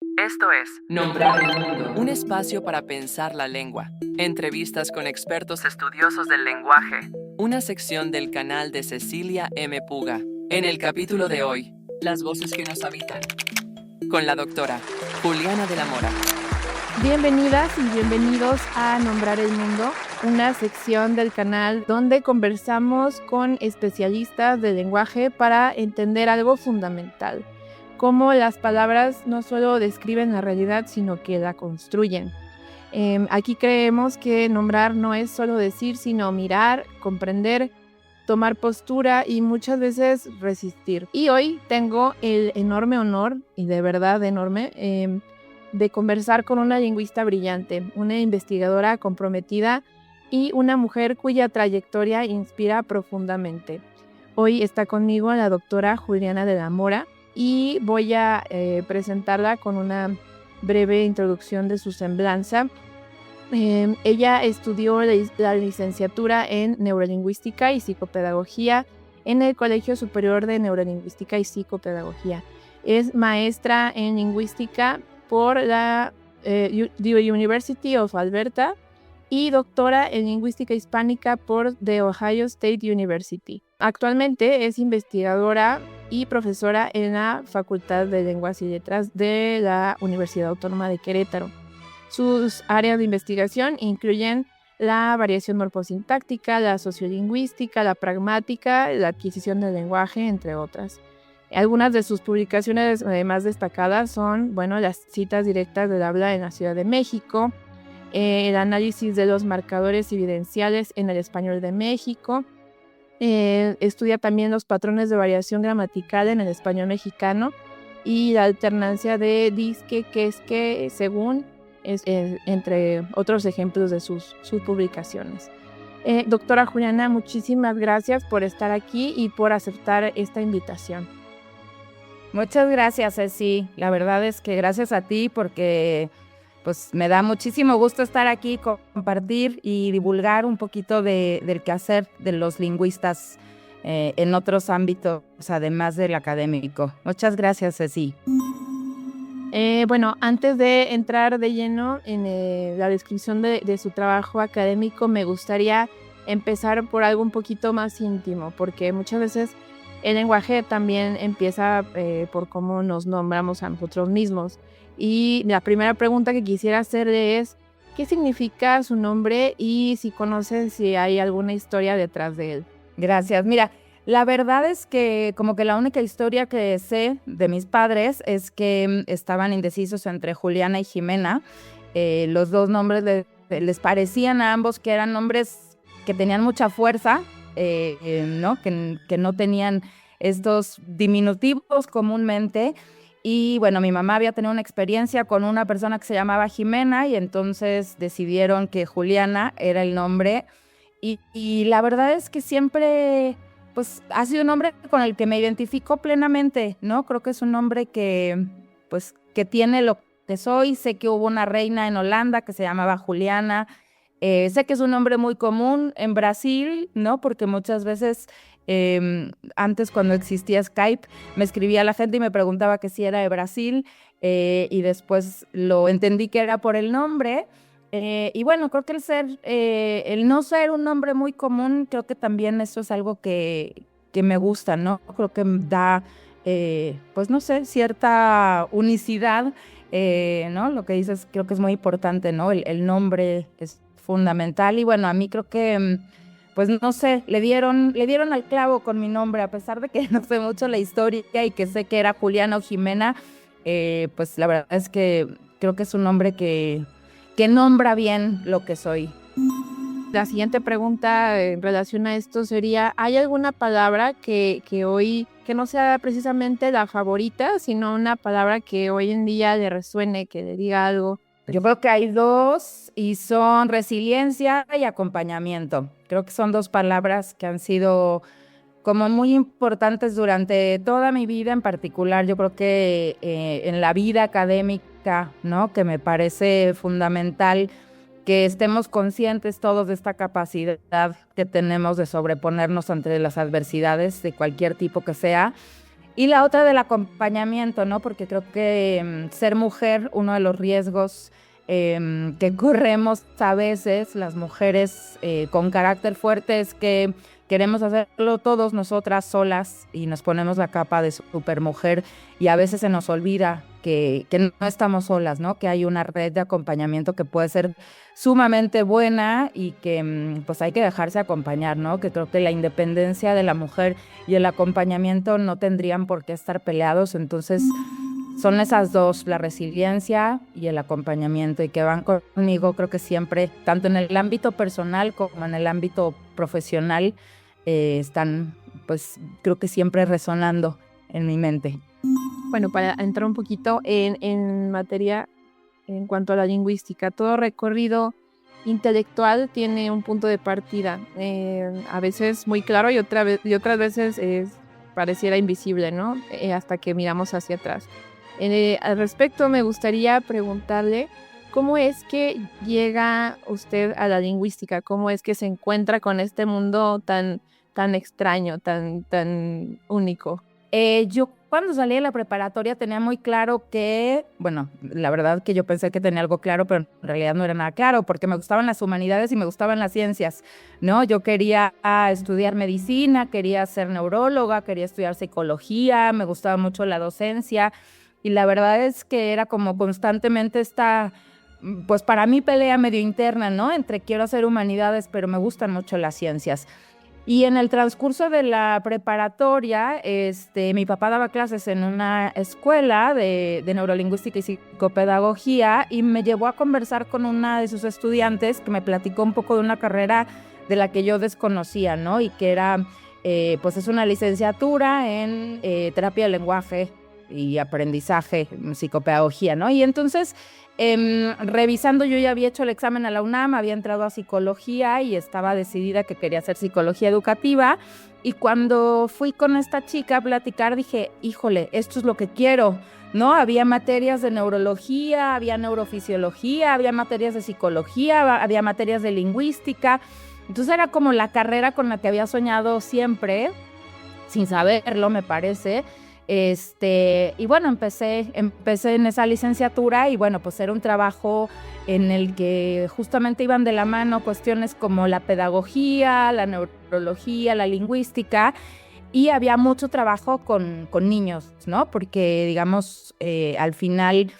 Esto es Nombrar el Mundo, un espacio para pensar la lengua. Entrevistas con expertos estudiosos del lenguaje. Una sección del canal de Cecilia M. Puga. En el capítulo de hoy, las voces que nos habitan. Con la doctora Juliana de la Mora. Bienvenidas y bienvenidos a Nombrar el Mundo, una sección del canal donde conversamos con especialistas del lenguaje para entender algo fundamental, cómo las palabras no solo describen la realidad, sino que la construyen. Aquí creemos que nombrar no es solo decir, sino mirar, comprender, tomar postura y muchas veces resistir. Y hoy tengo el enorme honor, y de verdad enorme, de conversar con una lingüista brillante, una investigadora comprometida y una mujer cuya trayectoria inspira profundamente. Hoy está conmigo la doctora Juliana de la Mora y voy a presentarla con una breve introducción de su semblanza. Ella estudió la licenciatura en Neurolingüística y Psicopedagogía en el Colegio Superior de Neurolingüística y Psicopedagogía. Es maestra en lingüística por la The University of Alberta y doctora en lingüística hispánica por The Ohio State University. Actualmente es investigadora y profesora en la Facultad de Lenguas y Letras de la Universidad Autónoma de Querétaro. Sus áreas de investigación incluyen la variación morfosintáctica, la sociolingüística, la pragmática, la adquisición del lenguaje, entre otras. Algunas de sus publicaciones más destacadas son, las citas directas del habla en la Ciudad de México, el análisis de los marcadores evidenciales en el español de México, estudia también los patrones de variación gramatical en el español mexicano y la alternancia de disque, quesque, según, entre otros ejemplos de sus publicaciones. Doctora Juliana, muchísimas gracias por estar aquí y por aceptar esta invitación. Muchas gracias, Ceci. La verdad es que gracias a ti porque me da muchísimo gusto estar aquí, compartir y divulgar un poquito del quehacer de los lingüistas en otros ámbitos, además del académico. Muchas gracias, Ceci. Antes de entrar de lleno en la descripción de su trabajo académico, me gustaría empezar por algo un poquito más íntimo, porque muchas veces el lenguaje también empieza por cómo nos nombramos a nosotros mismos. Y la primera pregunta que quisiera hacerle es, ¿qué significa su nombre y si conoces si hay alguna historia detrás de él? Gracias. Mira, la verdad es que como que la única historia que sé de mis padres es que estaban indecisos entre Juliana y Jimena. Los dos nombres les parecían a ambos que eran nombres que tenían mucha fuerza, ¿no? Que no tenían estos diminutivos comúnmente. Y mi mamá había tenido una experiencia con una persona que se llamaba Jimena y entonces decidieron que Juliana era el nombre. Y la verdad es que siempre ha sido un nombre con el que me identifico plenamente, ¿no? Creo que es un nombre que tiene lo que soy. Sé que hubo una reina en Holanda que se llamaba Juliana. Sé que es un nombre muy común en Brasil, ¿no? Porque muchas veces, antes cuando existía Skype, me escribía la gente y me preguntaba que si era de Brasil, y después lo entendí que era por el nombre. Creo que el no ser un nombre muy común, creo que también eso es algo que me gusta, ¿no? Creo que da, cierta unicidad, ¿no? Lo que dices creo que es muy importante, ¿no? El nombre es fundamental y a mí creo que, le dieron al clavo con mi nombre, a pesar de que no sé mucho la historia y que sé que era Juliana o Jimena, la verdad es que creo que es un nombre que nombra bien lo que soy. La siguiente pregunta en relación a esto sería, ¿hay alguna palabra que hoy, que no sea precisamente la favorita, sino una palabra que hoy en día le resuene, que le diga algo? Yo creo que hay dos y son resiliencia y acompañamiento. Creo que son dos palabras que han sido como muy importantes durante toda mi vida. En particular, yo creo que en la vida académica, ¿no? Que me parece fundamental que estemos conscientes todos de esta capacidad que tenemos de sobreponernos ante las adversidades de cualquier tipo que sea. Y la otra del acompañamiento, ¿no? Porque creo que ser mujer, uno de los riesgos que corremos a veces las mujeres con carácter fuerte es que queremos hacerlo todos nosotras solas y nos ponemos la capa de supermujer y a veces se nos olvida que no estamos solas, ¿no? Que hay una red de acompañamiento que puede ser sumamente buena y que pues hay que dejarse acompañar, ¿no? Que creo que la independencia de la mujer y el acompañamiento no tendrían por qué estar peleados, entonces son esas dos, la resiliencia y el acompañamiento, y que van conmigo, creo que siempre, tanto en el ámbito personal como en el ámbito profesional, están, pues, creo que siempre resonando en mi mente. Bueno, para entrar un poquito en materia en cuanto a la lingüística, todo recorrido intelectual tiene un punto de partida, a veces muy claro y otras veces pareciera invisible, ¿no? Hasta que miramos hacia atrás. Al respecto, me gustaría preguntarle cómo es que llega usted a la lingüística, cómo es que se encuentra con este mundo tan extraño, tan único. Yo cuando salí de la preparatoria tenía muy claro que, bueno, la verdad que yo pensé que tenía algo claro, pero en realidad no era nada claro, porque me gustaban las humanidades y me gustaban las ciencias, ¿no? Yo quería estudiar medicina, quería ser neuróloga, quería estudiar psicología, me gustaba mucho la docencia. Y la verdad es que era como constantemente esta, pues para mí pelea medio interna, ¿no? Entre quiero hacer humanidades, pero me gustan mucho las ciencias. Y en el transcurso de la preparatoria, mi papá daba clases en una escuela de neurolingüística y psicopedagogía y me llevó a conversar con una de sus estudiantes que me platicó un poco de una carrera de la que yo desconocía, ¿no? Y que era, pues es una licenciatura en terapia del lenguaje y aprendizaje, psicopedagogía, ¿no? Y entonces, revisando, yo ya había hecho el examen a la UNAM, había entrado a psicología y estaba decidida que quería hacer psicología educativa. Y cuando fui con esta chica a platicar, dije, híjole, esto es lo que quiero, ¿no? Había materias de neurología, había neurofisiología, había materias de psicología, había materias de lingüística. Entonces era como la carrera con la que había soñado siempre, sin saberlo, me parece. Y bueno, empecé en esa licenciatura y bueno, pues era un trabajo en el que justamente iban de la mano cuestiones como la pedagogía, la neurología, la lingüística, y había mucho trabajo con niños, ¿no? Porque, digamos, al final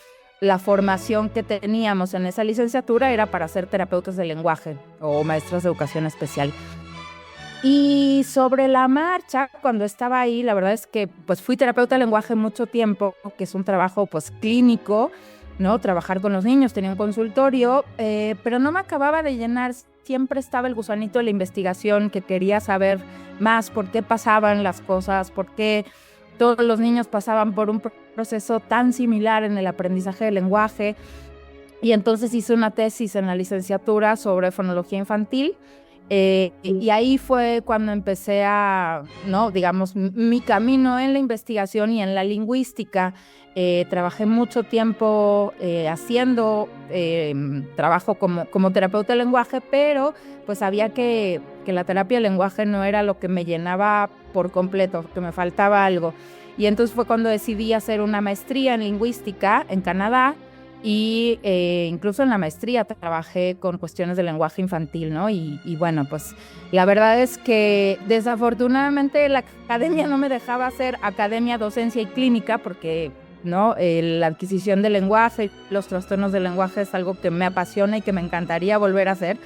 la formación que teníamos en esa licenciatura era para ser terapeutas de lenguaje o maestras de educación especial. Y sobre la marcha, cuando estaba ahí, la verdad es que pues fui terapeuta de lenguaje mucho tiempo, que es un trabajo pues clínico, ¿no? Trabajar con los niños, tenía un consultorio, pero no me acababa de llenar. Siempre estaba el gusanito de la investigación, que quería saber más por qué pasaban las cosas, por qué todos los niños pasaban por un proceso tan similar en el aprendizaje del lenguaje. Y entonces hice una tesis en la licenciatura sobre fonología infantil. Y ahí fue cuando empecé ¿no? Digamos, mi camino en la investigación y en la lingüística. Trabajé mucho tiempo haciendo trabajo como terapeuta de lenguaje, pero pues sabía que la terapia del lenguaje no era lo que me llenaba por completo, que me faltaba algo. Y entonces fue cuando decidí hacer una maestría en lingüística en Canadá. Y incluso en la maestría trabajé con cuestiones de lenguaje infantil, ¿no? Y bueno, pues la verdad es que desafortunadamente la academia no me dejaba hacer academia, docencia y clínica porque, ¿no? La adquisición del lenguaje, los trastornos del lenguaje es algo que me apasiona y que me encantaría volver a hacer.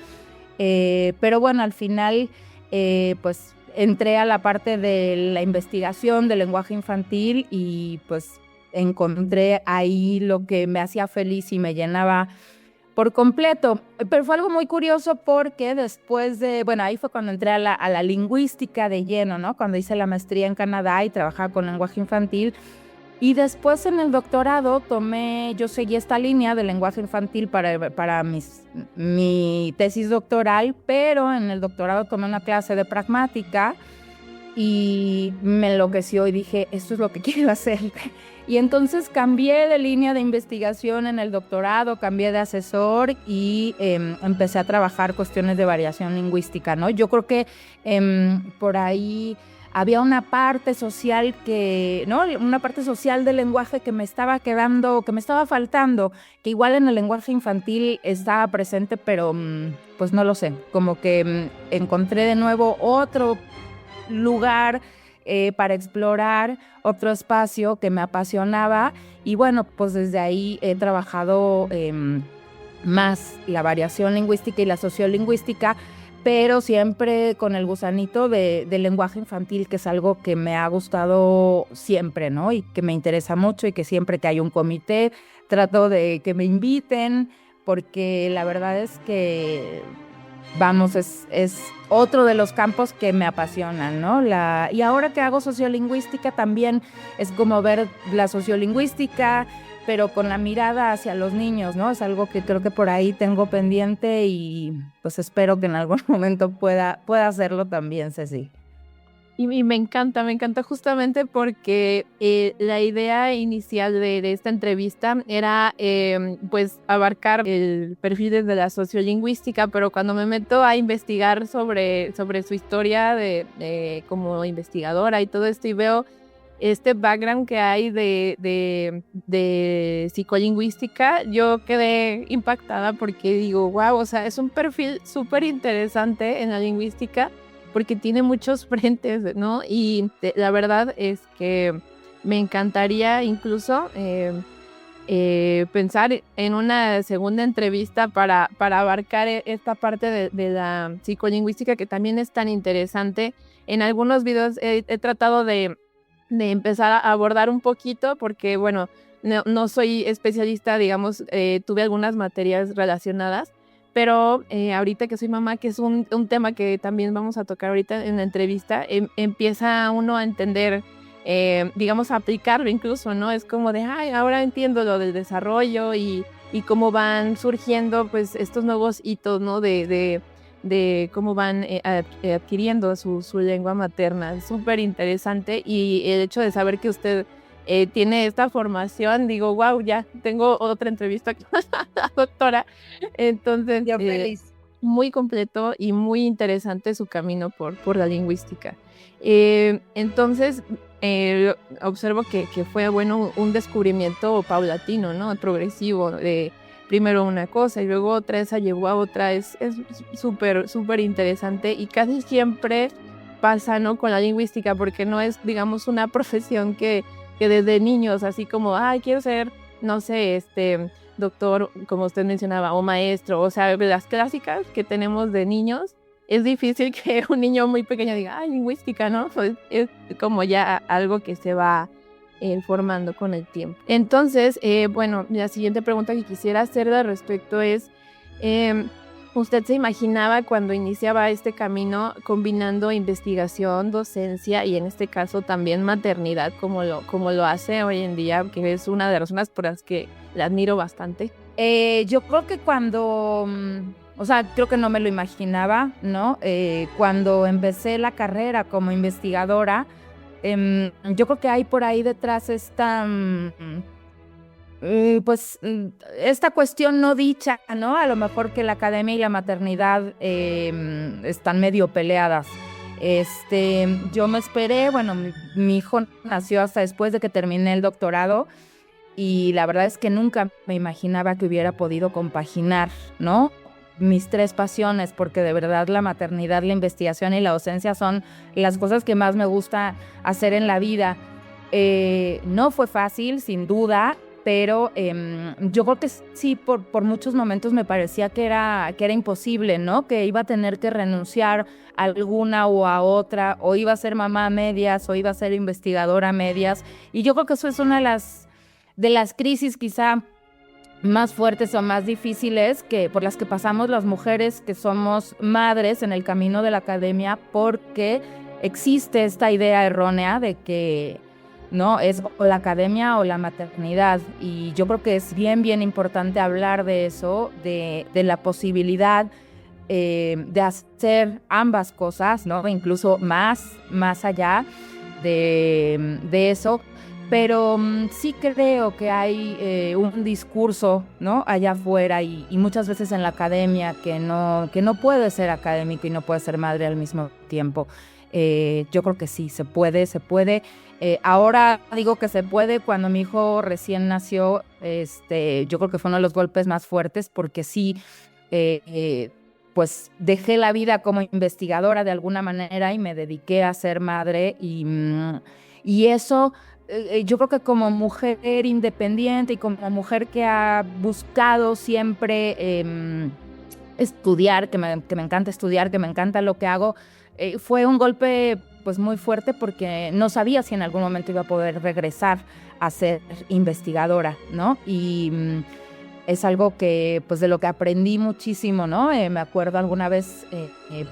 Pero bueno, al final, pues entré a la parte de la investigación del lenguaje infantil y pues encontré ahí lo que me hacía feliz y me llenaba por completo. Pero fue algo muy curioso porque después ahí fue cuando entré a la lingüística de lleno, ¿no? Cuando hice la maestría en Canadá y trabajaba con lenguaje infantil. Y después en el doctorado yo seguí esta línea de lenguaje infantil para mi tesis doctoral, pero en el doctorado tomé una clase de pragmática y me enloqueció y dije, esto es lo que quiero hacer. Y entonces cambié de línea de investigación en el doctorado, cambié de asesor y empecé a trabajar cuestiones de variación lingüística, ¿no? Yo creo que por ahí había una parte social ¿no? Una parte social del lenguaje que me estaba quedando, que me estaba faltando, que igual en el lenguaje infantil estaba presente, pero pues no lo sé, como que encontré de nuevo otro lugar para explorar, otro espacio que me apasionaba, y bueno, pues desde ahí he trabajado más la variación lingüística y la sociolingüística, pero siempre con el gusanito del lenguaje infantil, que es algo que me ha gustado siempre, ¿no? Y que me interesa mucho, y que siempre que hay un comité trato de que me inviten, porque la verdad es que, vamos, es otro de los campos que me apasionan, ¿no? Y ahora que hago sociolingüística también es como ver la sociolingüística, pero con la mirada hacia los niños, ¿no? Es algo que creo que por ahí tengo pendiente, y pues espero que en algún momento pueda hacerlo también, Ceci. Y me encanta justamente porque la idea inicial de esta entrevista era pues abarcar el perfil desde la sociolingüística, pero cuando me meto a investigar sobre su historia como investigadora y todo esto, y veo este background que hay de psicolingüística, yo quedé impactada, porque digo, wow, o sea, es un perfil súper interesante en la lingüística, porque tiene muchos frentes, ¿no? Y la verdad es que me encantaría incluso pensar en una segunda entrevista para abarcar esta parte de la psicolingüística, que también es tan interesante. En algunos videos he tratado de empezar a abordar un poquito, porque bueno, no soy especialista, digamos, tuve algunas materias relacionadas, pero ahorita que soy mamá, que es un tema que también vamos a tocar ahorita en la entrevista, empieza uno a entender, digamos, a aplicarlo incluso, ¿no? Es como de, ay, ahora entiendo lo del desarrollo y cómo van surgiendo pues estos nuevos hitos, ¿no? De cómo van adquiriendo su lengua materna. Súper interesante, y el hecho de saber que usted tiene esta formación, digo, wow, ya tengo otra entrevista con la doctora. Entonces, Yo feliz. muy completo y muy interesante su camino por la lingüística. Entonces, observo que fue, bueno, un descubrimiento paulatino, ¿no? Progresivo, de primero una cosa y luego otra, esa llevó a otra. Es súper, súper interesante, y casi siempre pasa, ¿no? Con la lingüística, porque no es, digamos, una profesión que desde niños, así como, ay, quiero ser, no sé, doctor, como usted mencionaba, o maestro, o sea, las clásicas que tenemos de niños, es difícil que un niño muy pequeño diga, ay, lingüística, ¿no? Pues es como ya algo que se va formando con el tiempo. Entonces, bueno, la siguiente pregunta que quisiera hacerle al respecto es, ¿usted se imaginaba cuando iniciaba este camino combinando investigación, docencia y en este caso también maternidad, como lo hace hoy en día, que es una de las razones por las que la admiro bastante? Yo creo que cuando, o sea, creo que no me lo imaginaba, ¿no? Cuando empecé la carrera como investigadora, yo creo que hay por ahí detrás esta... pues esta cuestión no dicha, ¿no? A lo mejor que la academia y la maternidad están medio peleadas. Yo me esperé, bueno, mi hijo nació hasta después de que terminé el doctorado, y la verdad es que nunca me imaginaba que hubiera podido compaginar, ¿no? Mis tres pasiones, porque de verdad la maternidad, la investigación y la docencia son las cosas que más me gusta hacer en la vida. No fue fácil, sin duda, pero yo creo que sí, por muchos momentos me parecía que era imposible, ¿no? Que iba a tener que renunciar a alguna o a otra, o iba a ser mamá a medias, o iba a ser investigadora a medias, y yo creo que eso es una de las crisis quizá más fuertes o más difíciles por las que pasamos las mujeres que somos madres en el camino de la academia, porque existe esta idea errónea de que no es o la academia o la maternidad, y yo creo que es bien, bien importante hablar de eso, de la posibilidad de hacer ambas cosas, ¿no? Incluso más allá de eso. Pero sí creo que hay un discurso, ¿no? Allá afuera y muchas veces en la academia que no puede ser académico y no puede ser madre al mismo tiempo. Yo creo que sí, se puede. Ahora digo que se puede. Cuando mi hijo recién nació, yo creo que fue uno de los golpes más fuertes porque sí, pues dejé la vida como investigadora de alguna manera y me dediqué a ser madre y eso, yo creo que como mujer independiente y como mujer que ha buscado siempre estudiar, que me encanta estudiar, que me encanta lo que hago, fue un golpe pues muy fuerte porque no sabía si en algún momento iba a poder regresar a ser investigadora, ¿no? Y es algo que, pues de lo que aprendí muchísimo, ¿no? Me acuerdo alguna vez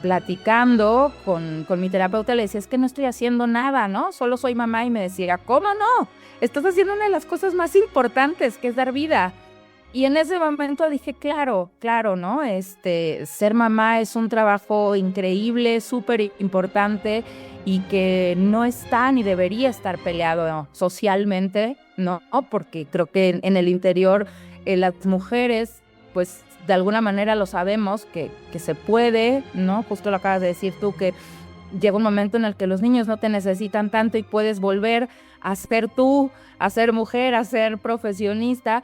platicando con mi terapeuta, le decía, es que no estoy haciendo nada, ¿no? Solo soy mamá, y me decía, ¿cómo no? Estás haciendo una de las cosas más importantes, que es dar vida. Y en ese momento dije, claro, ¿no? Ser mamá es un trabajo increíble, súper importante y que no está ni debería estar peleado socialmente, ¿no? Porque creo que en el interior las mujeres, pues de alguna manera lo sabemos que se puede, ¿no? Justo lo acabas de decir tú, que llega un momento en el que los niños no te necesitan tanto y puedes volver a ser tú, a ser mujer, a ser profesionista.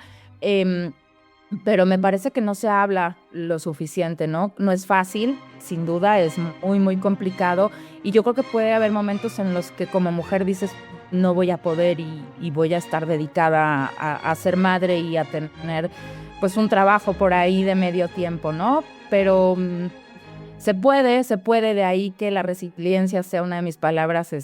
Pero me parece que no se habla lo suficiente, ¿no? No es fácil, sin duda, es muy, muy complicado. Y yo creo que puede haber momentos en los que como mujer dices, no voy a poder y voy a estar dedicada a ser madre y a tener pues un trabajo por ahí de medio tiempo, ¿no? Pero se puede, de ahí que la resiliencia sea una de mis palabras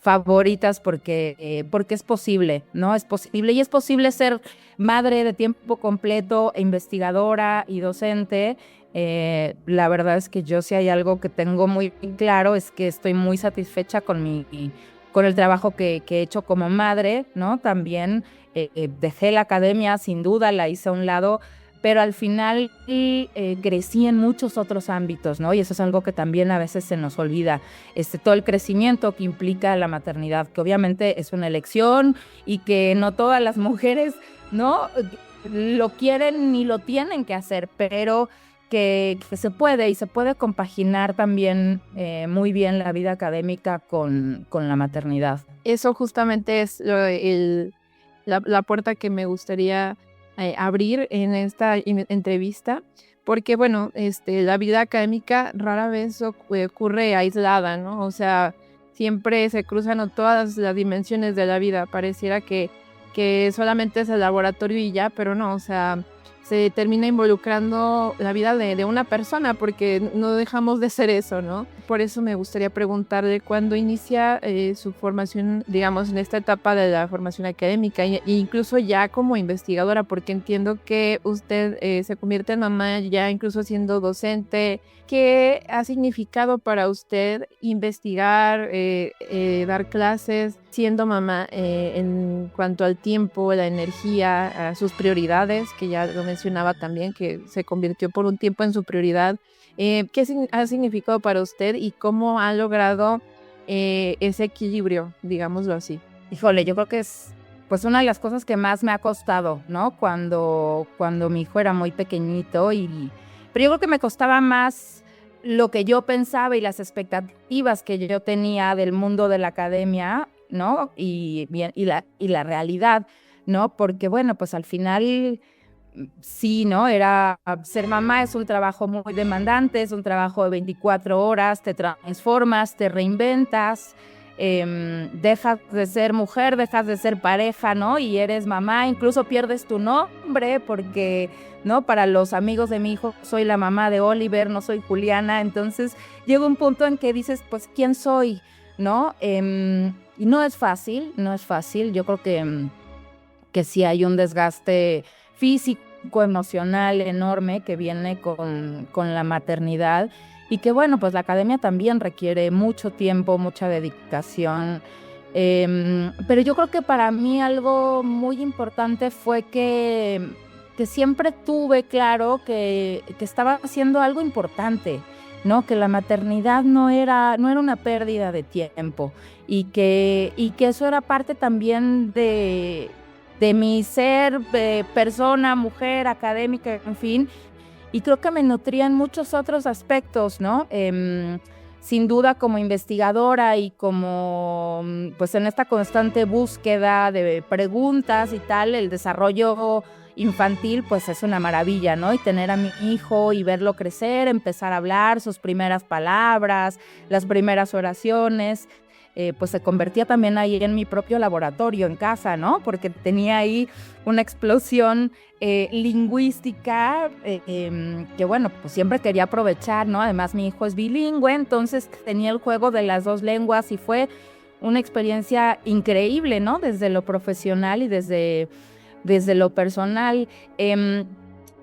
favoritas porque es posible, ¿no? Es posible, y es posible ser madre de tiempo completo, investigadora y docente. La verdad es que yo, si hay algo que tengo muy claro, es que estoy muy satisfecha con el trabajo que he hecho como madre, ¿no? También dejé la academia, sin duda, la hice a un lado, pero al final crecí en muchos otros ámbitos, ¿no? Y eso es algo que también a veces se nos olvida, todo el crecimiento que implica la maternidad, que obviamente es una elección y que no todas las mujeres, ¿no?, lo quieren ni lo tienen que hacer, pero que se puede, y se puede compaginar también muy bien la vida académica con la maternidad. Eso justamente es la puerta que me gustaría abrir en esta entrevista, porque bueno, la vida académica rara vez ocurre aislada, ¿no? O sea, siempre se cruzan todas las dimensiones de la vida. Pareciera que solamente es el laboratorio y ya, pero no, o sea, se termina involucrando la vida de una persona, porque no dejamos de ser eso, ¿no? Por eso me gustaría preguntarle cuándo inicia su formación, digamos, en esta etapa de la formación académica e incluso ya como investigadora, porque entiendo que usted se convierte en mamá ya incluso siendo docente. ¿Qué ha significado para usted investigar, dar clases siendo mamá en cuanto al tiempo, la energía, sus prioridades, que ya lo mencionaba también, que se convirtió por un tiempo en su prioridad? ¿Qué ha significado para usted y cómo ha logrado ese equilibrio, digámoslo así? Híjole, yo creo que es pues una de las cosas que más me ha costado, ¿no? Cuando mi hijo era muy pequeñito, pero yo creo que me costaba más lo que yo pensaba y las expectativas que yo tenía del mundo de la academia, ¿no? Y la realidad, ¿no? Porque bueno, pues al final sí, ¿no? Ser mamá es un trabajo muy demandante, es un trabajo de 24 horas, te transformas, te reinventas, dejas de ser mujer, dejas de ser pareja, ¿no? Y eres mamá, incluso pierdes tu nombre porque, ¿no? Para los amigos de mi hijo, soy la mamá de Oliver, no soy Juliana. Entonces llega un punto en que dices, pues, ¿quién soy? ¿No? Y no es fácil. Yo creo que sí hay un desgaste físico, emocional enorme que viene con la maternidad, y que bueno, pues la academia también requiere mucho tiempo, mucha dedicación, pero yo creo que para mí algo muy importante fue que siempre tuve claro que estaba haciendo algo importante, ¿no? Que la maternidad no era una pérdida de tiempo, y que eso era parte también de mi ser, persona, mujer, académica, en fin, y creo que me nutrían muchos otros aspectos, ¿no? sin duda como investigadora y como pues en esta constante búsqueda de preguntas y tal, el desarrollo infantil pues es una maravilla, ¿no? Y tener a mi hijo y verlo crecer, empezar a hablar sus primeras palabras, las primeras oraciones, pues se convertía también ahí en mi propio laboratorio en casa, ¿no? Porque tenía ahí una explosión lingüística que bueno, pues siempre quería aprovechar, ¿no? Además mi hijo es bilingüe, entonces tenía el juego de las dos lenguas y fue una experiencia increíble, ¿no? Desde lo profesional y desde lo personal,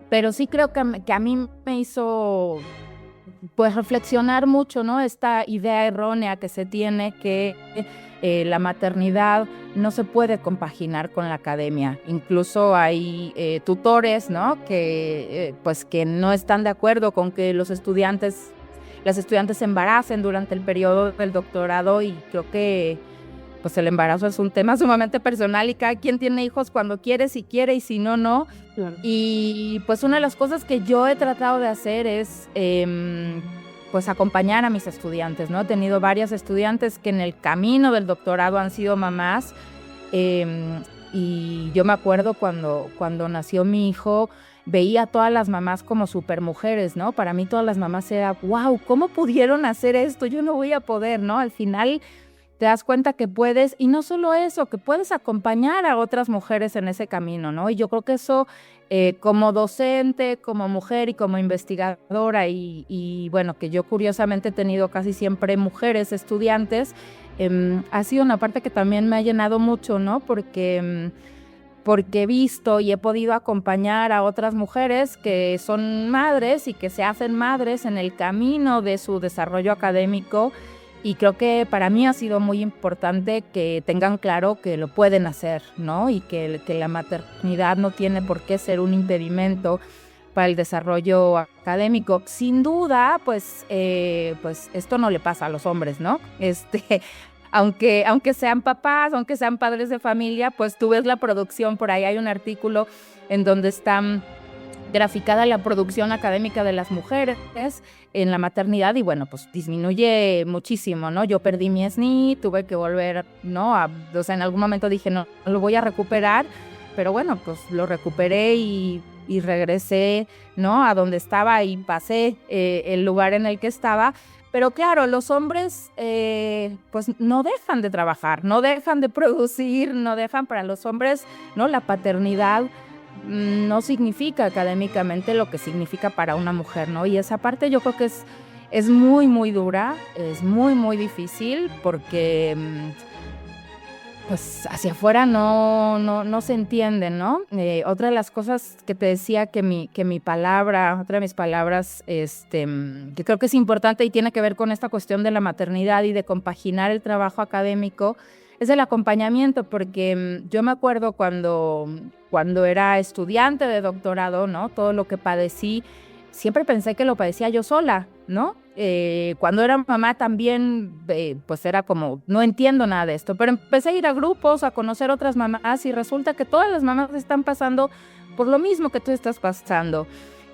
pero sí creo que a mí me hizo pues reflexionar mucho, ¿no? Esta idea errónea que se tiene que la maternidad no se puede compaginar con la academia. Incluso hay tutores, ¿no? Pues que no están de acuerdo con que las estudiantes se embaracen durante el periodo del doctorado, y creo que pues el embarazo es un tema sumamente personal y cada quien tiene hijos cuando quiere, si quiere, y si no, no. Claro. Y pues una de las cosas que yo he tratado de hacer es pues acompañar a mis estudiantes, ¿no? He tenido varias estudiantes que en el camino del doctorado han sido mamás, y yo me acuerdo cuando nació mi hijo, veía a todas las mamás como supermujeres, ¿no? Para mí todas las mamás era, wow, ¿cómo pudieron hacer esto? Yo no voy a poder, ¿no? Al final te das cuenta que puedes, y no solo eso, que puedes acompañar a otras mujeres en ese camino, ¿no? Y yo creo que eso, como docente, como mujer y como investigadora, y bueno, que yo curiosamente he tenido casi siempre mujeres estudiantes, ha sido una parte que también me ha llenado mucho, ¿no? Porque he visto y he podido acompañar a otras mujeres que son madres y que se hacen madres en el camino de su desarrollo académico. Y creo que para mí ha sido muy importante que tengan claro que lo pueden hacer, ¿no? Y que la maternidad no tiene por qué ser un impedimento para el desarrollo académico. Sin duda, pues esto no le pasa a los hombres, ¿no? Aunque sean papás, aunque sean padres de familia, pues tú ves la producción, por ahí hay un artículo en donde están graficada la producción académica de las mujeres en la maternidad, y bueno, pues disminuye muchísimo, ¿no? Yo perdí mi SNI, tuve que volver, ¿no? O sea, en algún momento dije, no lo voy a recuperar, pero bueno, pues lo recuperé y regresé, ¿no? A donde estaba y pasé el lugar en el que estaba. Pero claro, los hombres pues no dejan de trabajar, no dejan de producir, no dejan. Para los hombres, ¿no? La paternidad no significa académicamente lo que significa para una mujer, ¿no? Y esa parte yo creo que es muy, muy dura, es muy, muy difícil, porque pues hacia afuera no se entiende, ¿no? Otra de las cosas que te decía que mi palabra, otra de mis palabras, que creo que es importante y tiene que ver con esta cuestión de la maternidad y de compaginar el trabajo académico, es el acompañamiento, porque yo me acuerdo cuando era estudiante de doctorado, ¿no? Todo lo que padecí, siempre pensé que lo padecía yo sola, ¿no? Cuando era mamá también, pues era como, no entiendo nada de esto, pero empecé a ir a grupos, a conocer otras mamás, y resulta que todas las mamás están pasando por lo mismo que tú estás pasando.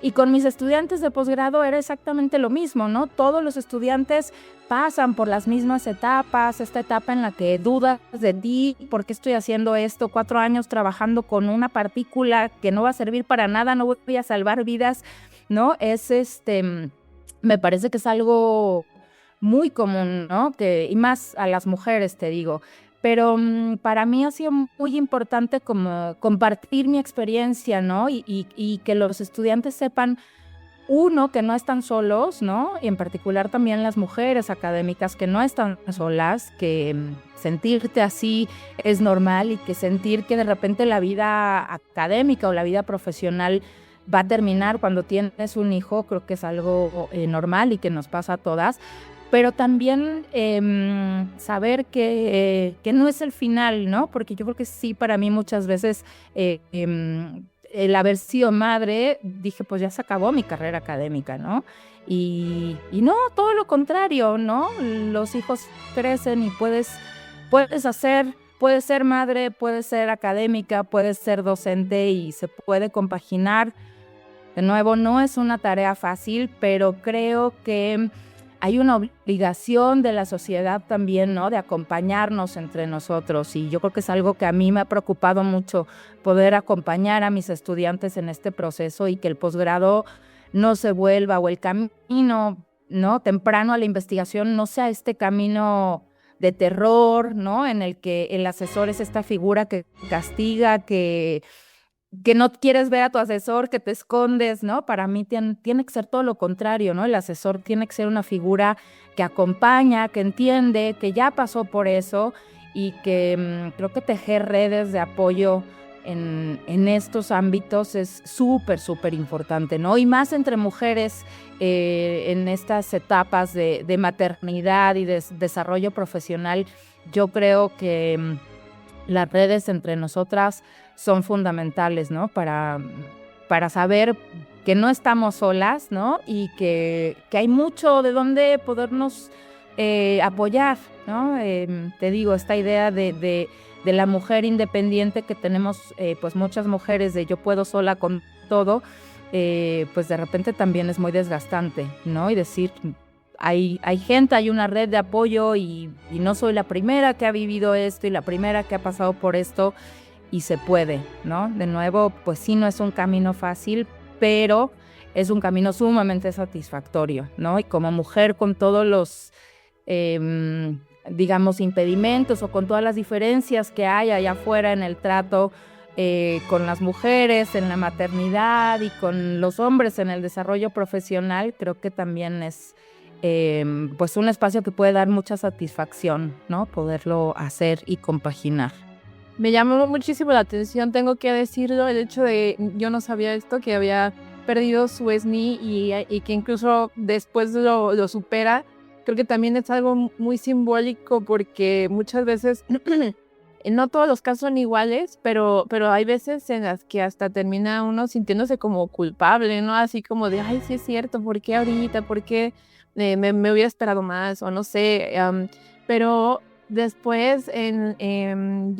Y con mis estudiantes de posgrado era exactamente lo mismo, ¿no? Todos los estudiantes pasan por las mismas etapas, esta etapa en la que dudas de ti, ¿por qué estoy haciendo esto? 4 años trabajando con una partícula que no va a servir para nada, no voy a salvar vidas, ¿no? Me parece que es algo muy común, ¿no? Y más a las mujeres, te digo. Pero para mí ha sido muy importante como compartir mi experiencia, ¿no? Y que los estudiantes sepan, uno, que no están solos, ¿no? Y en particular también las mujeres académicas, que no están solas, que sentirte así es normal, y que sentir que de repente la vida académica o la vida profesional va a terminar cuando tienes un hijo, creo que es algo normal y que nos pasa a todas. Pero también saber que no es el final, ¿no? Porque yo creo que sí, para mí muchas veces el haber sido madre, dije, pues ya se acabó mi carrera académica, ¿no? Y no, todo lo contrario, ¿no? Los hijos crecen y puedes ser madre, puedes ser académica, puedes ser docente, y se puede compaginar. De nuevo, no es una tarea fácil, pero creo que hay una obligación de la sociedad también, ¿no? De acompañarnos entre nosotros, y yo creo que es algo que a mí me ha preocupado mucho, poder acompañar a mis estudiantes en este proceso y que el posgrado no se vuelva, o el camino, ¿no?, temprano a la investigación no sea este camino de terror, ¿no?, en el que el asesor es esta figura que castiga, que no quieres ver a tu asesor, que te escondes, ¿no? Para mí tiene que ser todo lo contrario, ¿no? El asesor tiene que ser una figura que acompaña, que entiende, que ya pasó por eso, y que creo que tejer redes de apoyo en estos ámbitos es súper, súper importante, ¿no? Y más entre mujeres en estas etapas de maternidad y de desarrollo profesional. Yo creo que las redes entre nosotras son fundamentales, ¿no? Para saber que no estamos solas, ¿no? Y que hay mucho de dónde podernos apoyar, ¿no? Te digo, esta idea de la mujer independiente que tenemos, pues muchas mujeres, de yo puedo sola con todo, pues de repente también es muy desgastante, ¿no? Y decir, hay gente, hay una red de apoyo, y no soy la primera que ha vivido esto y la primera que ha pasado por esto, y se puede, ¿no? De nuevo, pues sí, no es un camino fácil, pero es un camino sumamente satisfactorio, ¿no? Y como mujer, con todos los, digamos, impedimentos, o con todas las diferencias que hay allá afuera en el trato con las mujeres, en la maternidad, y con los hombres en el desarrollo profesional, creo que también es pues un espacio que puede dar mucha satisfacción, ¿no? Poderlo hacer y compaginar. Me llamó muchísimo la atención, tengo que decirlo, el hecho de, yo no sabía esto, que había perdido su SNI y que incluso después lo supera. Creo que también es algo muy simbólico, porque muchas veces, no todos los casos son iguales, pero hay veces en las que hasta termina uno sintiéndose como culpable, ¿no? Así como de, ay, sí es cierto, ¿por qué ahorita? ¿Por qué me hubiera esperado más? O no sé, pero después, ya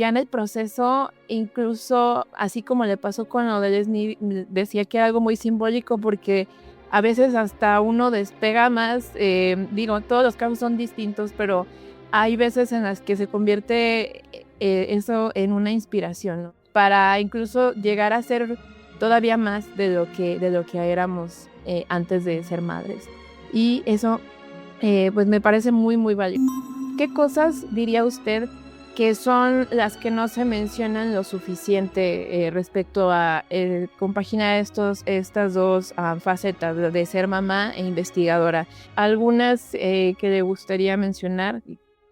en el proceso, incluso así como le pasó con lo del SNI, decía que era algo muy simbólico, porque a veces hasta uno despega más. Digo, todos los casos son distintos, pero hay veces en las que se convierte eso en una inspiración, ¿no? Para incluso llegar a ser todavía más de lo que éramos antes de ser madres. Y eso pues me parece muy, muy valioso. ¿Qué cosas diría usted que son las que no se mencionan lo suficiente respecto a compaginar estas dos facetas de ser mamá e investigadora? Algunas que le gustaría mencionar,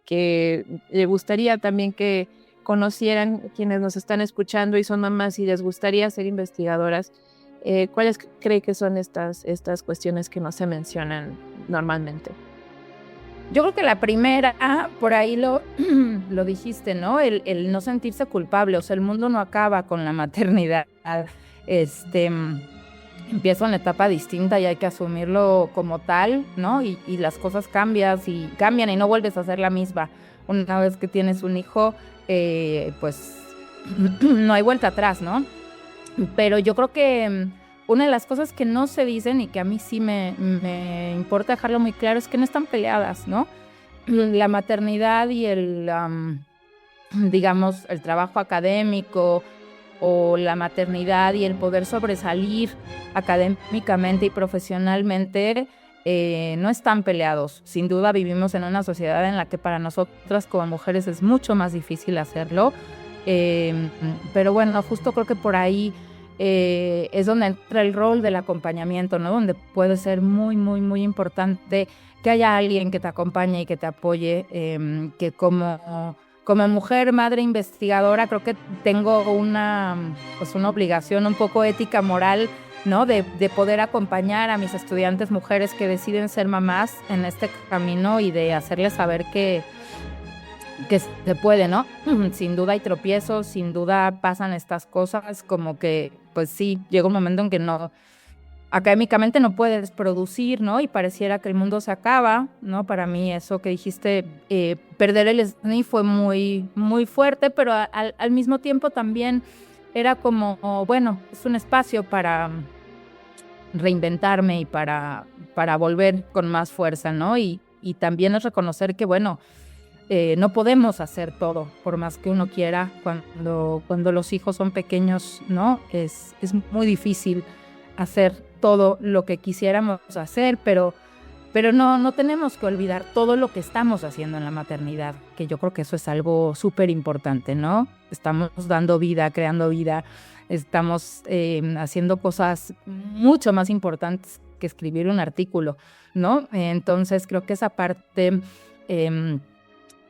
que le gustaría también que conocieran quienes nos están escuchando y son mamás y les gustaría ser investigadoras. ¿Cuáles cree que son estas cuestiones que no se mencionan normalmente? Yo creo que la primera, por ahí lo dijiste, ¿no? El no sentirse culpable. O sea, el mundo no acaba con la maternidad. Empieza una etapa distinta y hay que asumirlo como tal, ¿no? Y las cosas cambian y no vuelves a ser la misma. Una vez que tienes un hijo, pues no hay vuelta atrás, ¿no? Pero yo creo que una de las cosas que no se dicen y que a mí sí me importa dejarlo muy claro es que no están peleadas, ¿no? La maternidad y digamos, el trabajo académico, o la maternidad y el poder sobresalir académicamente y profesionalmente no están peleados. Sin duda vivimos en una sociedad en la que para nosotras como mujeres es mucho más difícil hacerlo. Pero bueno, justo creo que por ahí es donde entra el rol del acompañamiento, ¿no? Donde puede ser muy, muy, muy importante que haya alguien que te acompañe y que te apoye, que como mujer, madre, investigadora, creo que tengo una obligación un poco ética, moral, ¿no? De poder acompañar a mis estudiantes mujeres que deciden ser mamás en este camino, y de hacerles saber que se puede, ¿no? Sin duda hay tropiezos, sin duda pasan estas cosas, como que, pues sí, llega un momento en que no, académicamente no puedes producir, ¿no? Y pareciera que el mundo se acaba, ¿no? Para mí eso que dijiste, perder el SNI fue muy, muy fuerte, pero al mismo tiempo también era como, bueno, es un espacio para reinventarme y para volver con más fuerza, ¿no? Y también es reconocer que, bueno, no podemos hacer todo, por más que uno quiera, cuando los hijos son pequeños, ¿no? Es muy difícil hacer todo lo que quisiéramos hacer, pero no tenemos que olvidar todo lo que estamos haciendo en la maternidad, que yo creo que eso es algo súper importante, ¿no? Estamos dando vida, creando vida, estamos haciendo cosas mucho más importantes que escribir un artículo, ¿no? Entonces creo que esa parte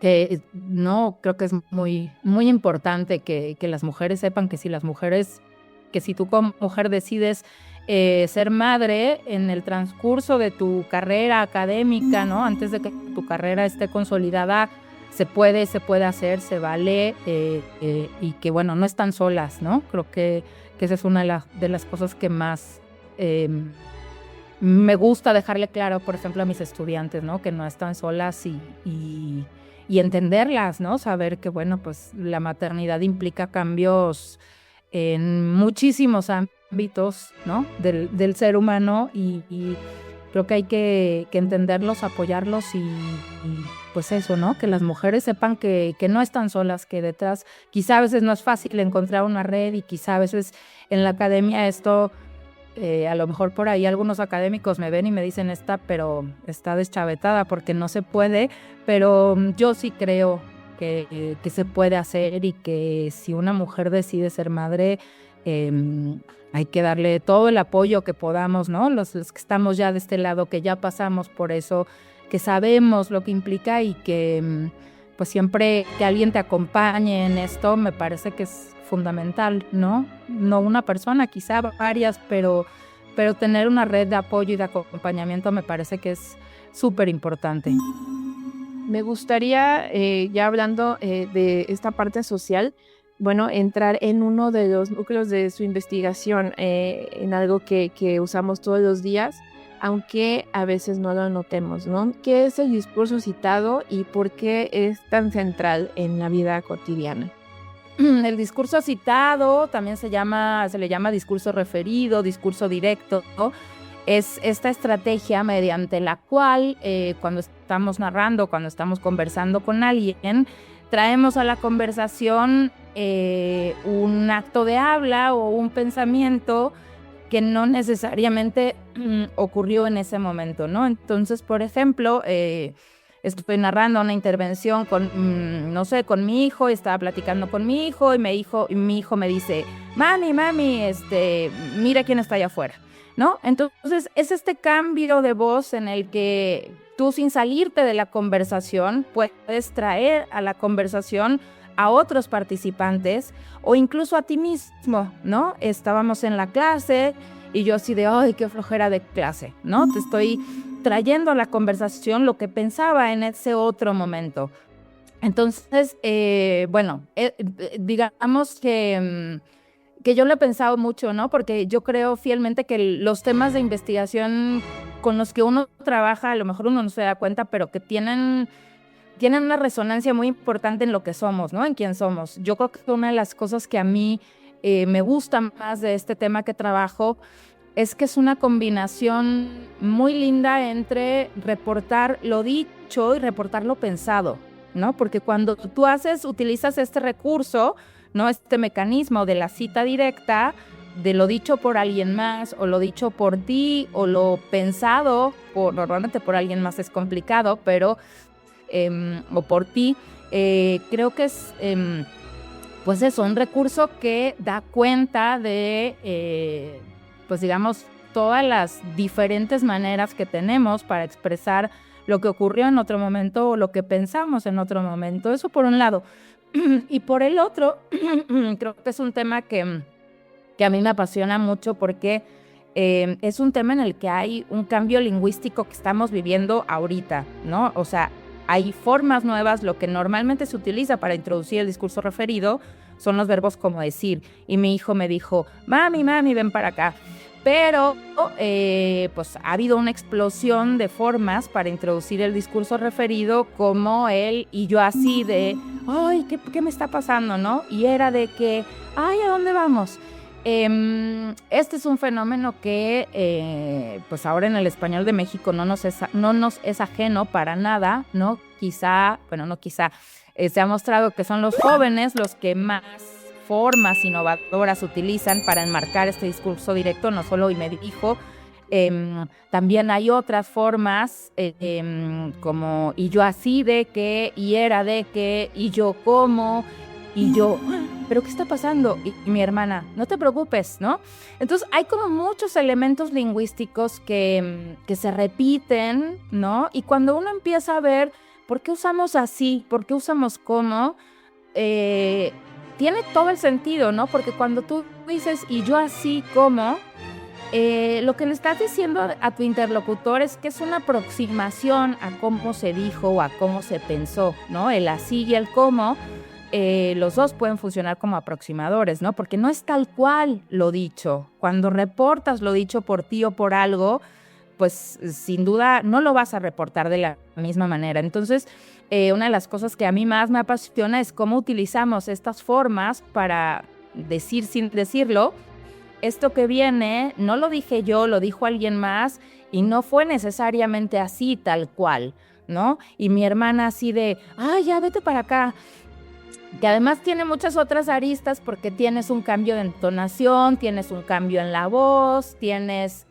que no creo que es muy, muy importante que las mujeres sepan que si tú como mujer decides ser madre en el transcurso de tu carrera académica, ¿no? Antes de que tu carrera esté consolidada, se puede hacer, se vale, y que, bueno, no están solas, ¿no? Creo que esa es una de las cosas que más me gusta dejarle claro, por ejemplo, a mis estudiantes, ¿no? Que no están solas y entenderlas, ¿no? Saber que, bueno, pues la maternidad implica cambios en muchísimos ámbitos, ¿no? del ser humano y creo que hay que entenderlos, apoyarlos y pues eso, ¿no? Que las mujeres sepan que no están solas, que detrás quizá a veces no es fácil encontrar una red y quizá a veces en la academia esto, a lo mejor por ahí algunos académicos me ven y me dicen pero está deschavetada porque no se puede, pero yo sí creo que se puede hacer y que si una mujer decide ser madre, hay que darle todo el apoyo que podamos, ¿no? Los que estamos ya de este lado, que ya pasamos por eso, que sabemos lo que implica y que pues siempre que alguien te acompañe en esto me parece que es fundamental, ¿no? No una persona, quizá varias, pero tener una red de apoyo y de acompañamiento me parece que es súper importante. Me gustaría, ya hablando de esta parte social, bueno, entrar en uno de los núcleos de su investigación, en algo que usamos todos los días, aunque a veces no lo notemos, ¿no? ¿Qué es el discurso citado y por qué es tan central en la vida cotidiana? El discurso citado también se le llama discurso referido, discurso directo, ¿no? Es esta estrategia mediante la cual cuando estamos narrando, cuando estamos conversando con alguien, traemos a la conversación un acto de habla o un pensamiento que no necesariamente ocurrió en ese momento, ¿no? Entonces, por ejemplo, estoy narrando una intervención con mi hijo, estaba platicando con mi hijo y mi hijo me dice, mami, mira quién está allá afuera, ¿no? Entonces, es este cambio de voz en el que tú, sin salirte de la conversación, puedes traer a la conversación a otros participantes o incluso a ti mismo, ¿no? Estábamos en la clase y yo así de, ¡ay, qué flojera de clase!, ¿no? Te estoy trayendo a la conversación lo que pensaba en ese otro momento. Entonces, digamos que yo lo he pensado mucho, ¿no? Porque yo creo fielmente que los temas de investigación con los que uno trabaja, a lo mejor uno no se da cuenta, pero que tienen una resonancia muy importante en lo que somos, ¿no? En quién somos. Yo creo que una de las cosas que a mí me gusta más de este tema que trabajo es que es una combinación muy linda entre reportar lo dicho y reportar lo pensado, ¿no? Porque cuando tú utilizas este recurso, ¿no? Este mecanismo de la cita directa, de lo dicho por alguien más, o lo dicho por ti, o lo pensado, normalmente por alguien más es complicado, pero o por ti, creo que es pues eso, un recurso que da cuenta de pues digamos todas las diferentes maneras que tenemos para expresar lo que ocurrió en otro momento o lo que pensamos en otro momento. Eso por un lado. Y por el otro, creo que es un tema que a mí me apasiona mucho porque es un tema en el que hay un cambio lingüístico que estamos viviendo ahorita, ¿no? O sea, hay formas nuevas. Lo que normalmente se utiliza para introducir el discurso referido son los verbos como decir. Y mi hijo me dijo, mami, ven para acá. Pero pues ha habido una explosión de formas para introducir el discurso referido, como él y yo así de, ay, ¿qué me está pasando, no? Y era de que, ay, ¿a dónde vamos? Este es un fenómeno que, pues ahora en el español de México no nos es ajeno para nada, ¿no? Se ha mostrado que son los jóvenes los que más formas innovadoras utilizan para enmarcar este discurso directo, no solo y me dijo. También hay otras formas como y yo así de que, y era de que, y yo como, y yo, ¿pero qué está pasando? Y mi hermana, no te preocupes, ¿no? Entonces hay como muchos elementos lingüísticos que se repiten, ¿no? Y cuando uno empieza a ver por qué usamos así, por qué usamos como, tiene todo el sentido, ¿no? Porque cuando tú dices y yo así como, lo que le estás diciendo a tu interlocutor es que es una aproximación a cómo se dijo o a cómo se pensó, ¿no? El así y el cómo, los dos pueden funcionar como aproximadores, ¿no? Porque no es tal cual lo dicho. Cuando reportas lo dicho por ti o por algo, pues sin duda no lo vas a reportar de la misma manera. Entonces, una de las cosas que a mí más me apasiona es cómo utilizamos estas formas para decir sin decirlo. Esto que viene, no lo dije yo, lo dijo alguien más y no fue necesariamente así tal cual, ¿no? Y mi hermana así de, ya vete para acá. Que además tiene muchas otras aristas porque tienes un cambio de entonación, tienes un cambio en la voz, tienes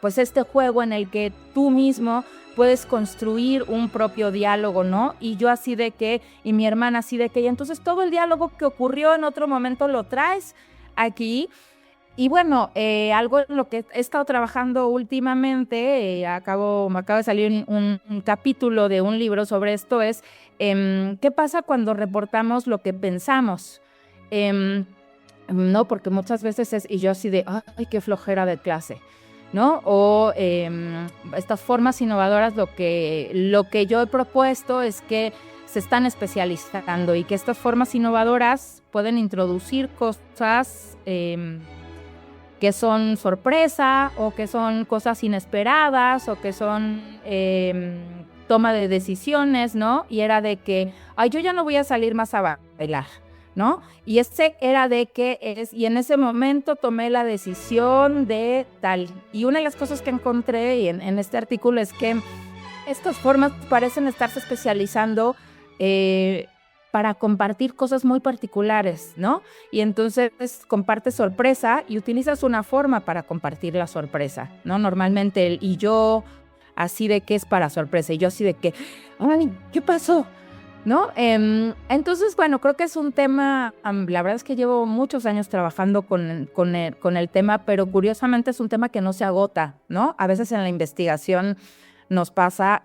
pues este juego en el que tú mismo puedes construir un propio diálogo, ¿no? Y yo así de que, y mi hermana así de que, y entonces todo el diálogo que ocurrió en otro momento lo traes aquí. Y bueno, algo en lo que he estado trabajando últimamente, me acaba de salir un capítulo de un libro sobre esto, es ¿qué pasa cuando reportamos lo que pensamos? No, porque muchas veces es, y yo así de, ay, qué flojera de clase, ¿no? O estas formas innovadoras, lo que yo he propuesto es que se están especializando y que estas formas innovadoras pueden introducir cosas que son sorpresa o que son cosas inesperadas o que son toma de decisiones, ¿no? Y era de que, yo ya no voy a salir más a bailar, ¿no? Y ese era de que y en ese momento tomé la decisión de tal. Y una de las cosas que encontré en este artículo es que estas formas parecen estarse especializando para compartir cosas muy particulares, ¿no? Y entonces compartes sorpresa y utilizas una forma para compartir la sorpresa, ¿no? Normalmente el y yo así de que es para sorpresa y yo así de que, ay, ¿qué pasó? ¿No? Entonces, bueno, creo que es un tema, la verdad es que llevo muchos años trabajando con el tema, pero curiosamente es un tema que no se agota, ¿no? A veces en la investigación nos pasa.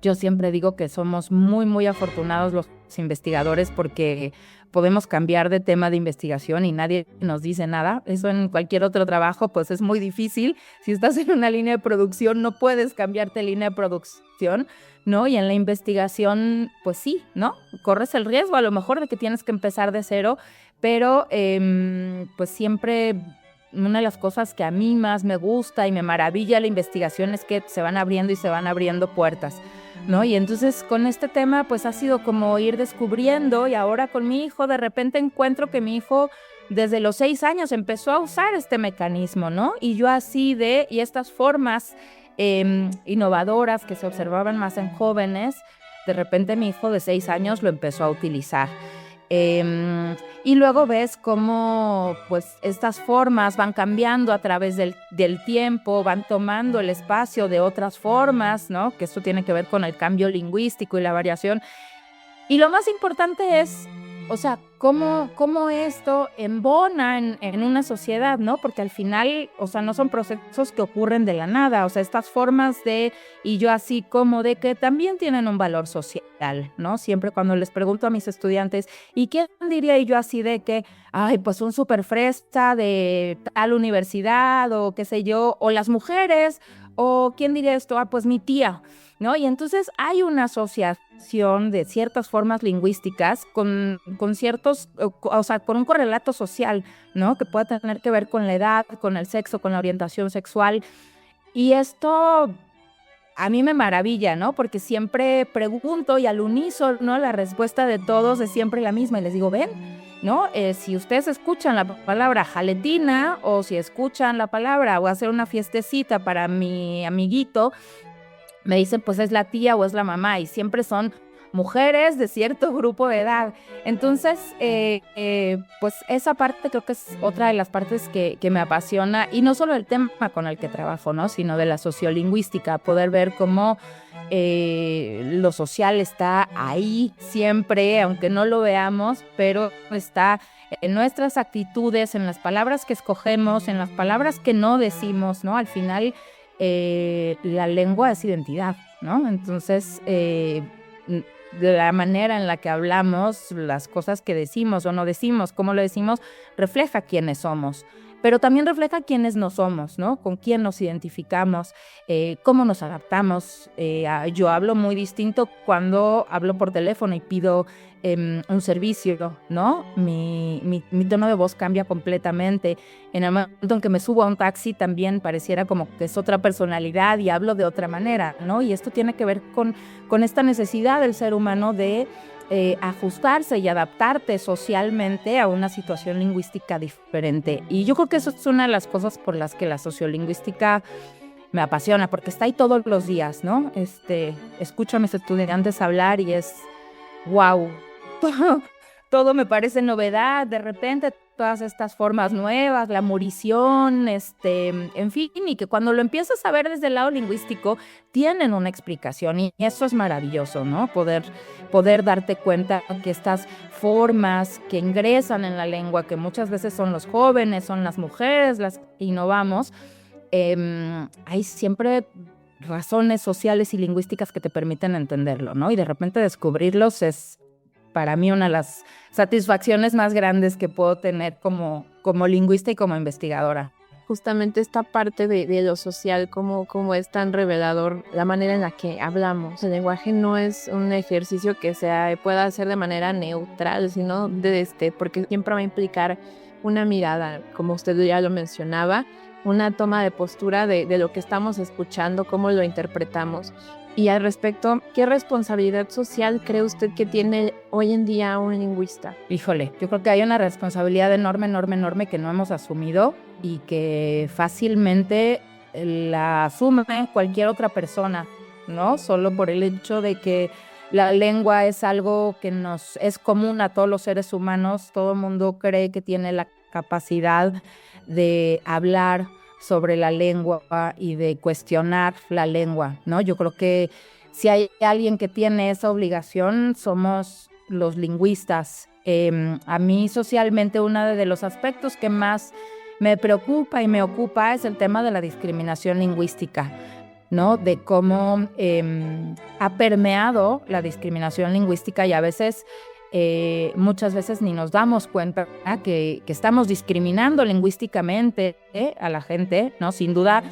Yo siempre digo que somos muy, muy afortunados los investigadores porque podemos cambiar de tema de investigación y nadie nos dice nada. Eso en cualquier otro trabajo pues es muy difícil. Si estás en una línea de producción no puedes cambiarte de línea de producción, ¿no? Y en la investigación pues sí, ¿no? Corres el riesgo a lo mejor de que tienes que empezar de cero, pero pues siempre una de las cosas que a mí más me gusta y me maravilla la investigación es que se van abriendo y se van abriendo puertas, ¿no? Y entonces con este tema pues ha sido como ir descubriendo y ahora con mi hijo de repente encuentro que mi hijo desde los 6 años empezó a usar este mecanismo, ¿no? Y yo así y estas formas innovadoras que se observaban más en jóvenes, de repente mi hijo de 6 años lo empezó a utilizar. Y luego ves cómo pues, estas formas van cambiando a través del tiempo, van tomando el espacio de otras formas, ¿no? Que esto tiene que ver con el cambio lingüístico y la variación. Y lo más importante es, o sea, cómo esto embona en una sociedad, ¿no? Porque al final, o sea, no son procesos que ocurren de la nada, o sea, estas formas de y yo así como de que también tienen un valor social, ¿no? Siempre cuando les pregunto a mis estudiantes, ¿y quién diría y yo así de que, ay, pues un súper fresa de tal universidad o qué sé yo, o las mujeres, o quién diría esto, pues mi tía, ¿no? Y entonces hay una asociación de ciertas formas lingüísticas con ciertos, o sea, con un correlato social, ¿no? Que puede tener que ver con la edad, con el sexo, con la orientación sexual. Y esto a mí me maravilla, ¿no? Porque siempre pregunto y al unísono, ¿no? La respuesta de todos es siempre la misma y les digo, ven, ¿no? Si ustedes escuchan la palabra jaletina o si escuchan la palabra voy a hacer una fiestecita para mi amiguito, me dicen pues es la tía o es la mamá y siempre son mujeres de cierto grupo de edad. Entonces, pues esa parte creo que es otra de las partes que me apasiona y no solo el tema con el que trabajo, ¿no? Sino de la sociolingüística, poder ver cómo lo social está ahí siempre, aunque no lo veamos, pero está en nuestras actitudes, en las palabras que escogemos, en las palabras que no decimos, ¿no? Al final, la lengua es identidad, ¿no? Entonces, de la manera en la que hablamos, las cosas que decimos o no decimos, cómo lo decimos, refleja quiénes somos, pero también refleja quiénes no somos, ¿no? Con quién nos identificamos, cómo nos adaptamos. Yo hablo muy distinto cuando hablo por teléfono y pido un servicio, ¿no? Mi tono de voz cambia completamente. En el momento en que me subo a un taxi también pareciera como que es otra personalidad y hablo de otra manera, ¿no? Y esto tiene que ver con esta necesidad del ser humano de ajustarse y adaptarte socialmente a una situación lingüística diferente. Y yo creo que eso es una de las cosas por las que la sociolingüística me apasiona, porque está ahí todos los días, ¿no? Escucho a mis estudiantes hablar y es wow. Todo me parece novedad, de repente todas estas formas nuevas, la morición, en fin, y que cuando lo empiezas a ver desde el lado lingüístico, tienen una explicación y eso es maravilloso, ¿no? Poder darte cuenta que estas formas que ingresan en la lengua, que muchas veces son los jóvenes, son las mujeres las que innovamos, hay siempre razones sociales y lingüísticas que te permiten entenderlo, ¿no? Y de repente descubrirlos es para mí una de las satisfacciones más grandes que puedo tener como lingüista y como investigadora. Justamente esta parte de lo social, como es tan revelador la manera en la que hablamos. El lenguaje no es un ejercicio que pueda hacer de manera neutral, sino porque siempre va a implicar una mirada, como usted ya lo mencionaba, una toma de postura de lo que estamos escuchando, cómo lo interpretamos. Y al respecto, ¿qué responsabilidad social cree usted que tiene hoy en día un lingüista? Híjole, yo creo que hay una responsabilidad enorme que no hemos asumido y que fácilmente la asume cualquier otra persona, ¿no? Solo por el hecho de que la lengua es algo que nos es común a todos los seres humanos. Todo el mundo cree que tiene la capacidad de hablar sobre la lengua y de cuestionar la lengua, ¿no? Yo creo que si hay alguien que tiene esa obligación, somos los lingüistas. A mí socialmente uno de los aspectos que más me preocupa y me ocupa es el tema de la discriminación lingüística, ¿no? De cómo ha permeado la discriminación lingüística y a veces muchas veces ni nos damos cuenta que estamos discriminando lingüísticamente a la gente, ¿no? Sin duda,